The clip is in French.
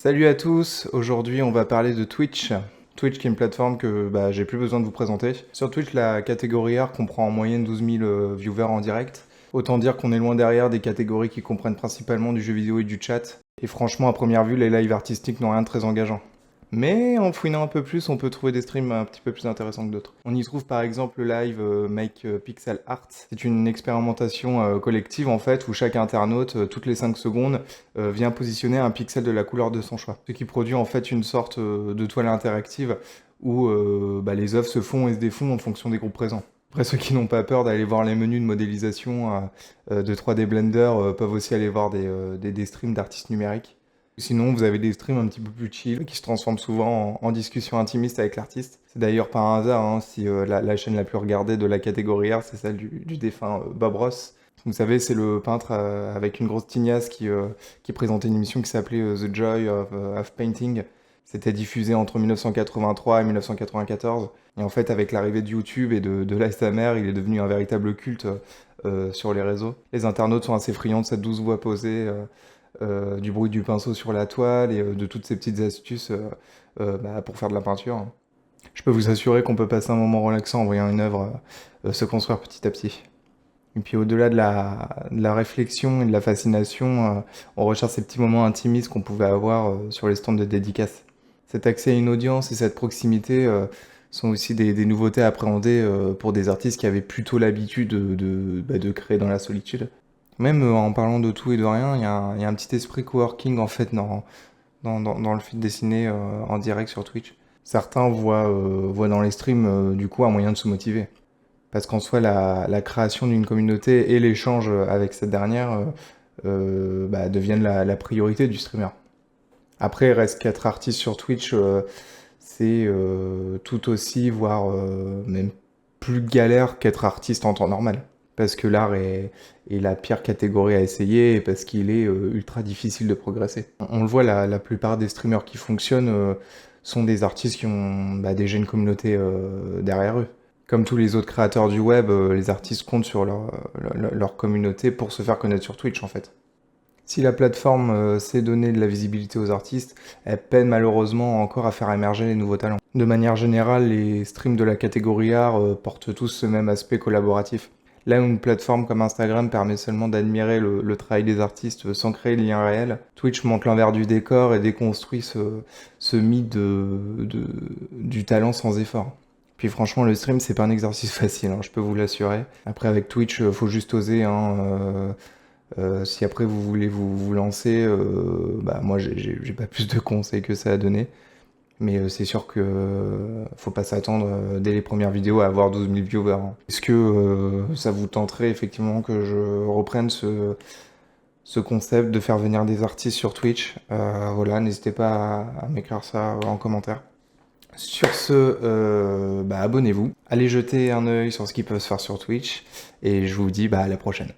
Salut à tous, aujourd'hui on va parler de Twitch. Twitch qui est une plateforme que j'ai plus besoin de vous présenter. Sur Twitch, la catégorie art comprend en moyenne 12 000 viewers en direct. Autant dire qu'on est loin derrière des catégories qui comprennent principalement du jeu vidéo et du chat. Et franchement, à première vue, les lives artistiques n'ont rien de très engageant. Mais en fouinant un peu plus, on peut trouver des streams un petit peu plus intéressants que d'autres. On y trouve par exemple le live Make Pixel Art. C'est une expérimentation collective en fait où chaque internaute, toutes les 5 secondes, vient positionner un pixel de la couleur de son choix. Ce qui produit en fait une sorte de toile interactive où les œuvres se font et se défont en fonction des groupes présents. Après, ceux qui n'ont pas peur d'aller voir les menus de modélisation de 3D Blender peuvent aussi aller voir des streams d'artistes numériques. Sinon, vous avez des streams un petit peu plus chill qui se transforment souvent en discussion intimiste avec l'artiste. C'est d'ailleurs pas un hasard hein, si la chaîne la plus regardée de la catégorie art, c'est celle du défunt Bob Ross. Vous savez, c'est le peintre avec une grosse tignasse qui présentait une émission qui s'appelait The Joy of Painting. C'était diffusé entre 1983 et 1994. Et en fait, avec l'arrivée de YouTube et de l'ASMR, il est devenu un véritable culte sur les réseaux. Les internautes sont assez friands de cette douce voix posée. Du bruit du pinceau sur la toile et de toutes ces petites astuces pour faire de la peinture. Je peux vous assurer qu'on peut passer un moment relaxant en voyant une œuvre se construire petit à petit. Et puis au-delà de la réflexion et de la fascination, on recherche ces petits moments intimistes qu'on pouvait avoir sur les stands de dédicaces. Cet accès à une audience et cette proximité sont aussi des nouveautés à appréhender pour des artistes qui avaient plutôt l'habitude de créer dans la solitude. Même en parlant de tout et de rien, il y a un petit esprit coworking en fait dans le feed dessiné en direct sur Twitch. Certains voient dans les streams du coup un moyen de se motiver. Parce qu'en soi, la création d'une communauté et l'échange avec cette dernière deviennent la priorité du streamer. Après, il reste qu'être artiste sur Twitch, c'est tout aussi, voire même plus galère qu'être artiste en temps normal. Parce que l'art est la pire catégorie à essayer et parce qu'il est ultra difficile de progresser. On le voit, la plupart des streamers qui fonctionnent sont des artistes qui ont déjà une communauté derrière eux. Comme tous les autres créateurs du web, les artistes comptent sur leur communauté pour se faire connaître sur Twitch en fait. Si la plateforme sait donner de la visibilité aux artistes, elle peine malheureusement encore à faire émerger les nouveaux talents. De manière générale, les streams de la catégorie art portent tous ce même aspect collaboratif. Là où une plateforme comme Instagram permet seulement d'admirer le travail des artistes sans créer de lien réel, Twitch montre l'envers du décor et déconstruit ce mythe du talent sans effort. Puis franchement, le stream, c'est pas un exercice facile, hein, je peux vous l'assurer. Après, avec Twitch, faut juste oser. Hein, si après vous voulez vous lancer, moi j'ai pas plus de conseils que ça à donner. Mais c'est sûr que faut pas s'attendre dès les premières vidéos à avoir 12 000 viewers. Hein. Est-ce que ça vous tenterait effectivement que je reprenne ce concept de faire venir des artistes sur Twitch? Voilà, n'hésitez pas à m'écrire ça en commentaire. Sur ce, abonnez-vous. Allez jeter un œil sur ce qui peut se faire sur Twitch. Et je vous dis à la prochaine.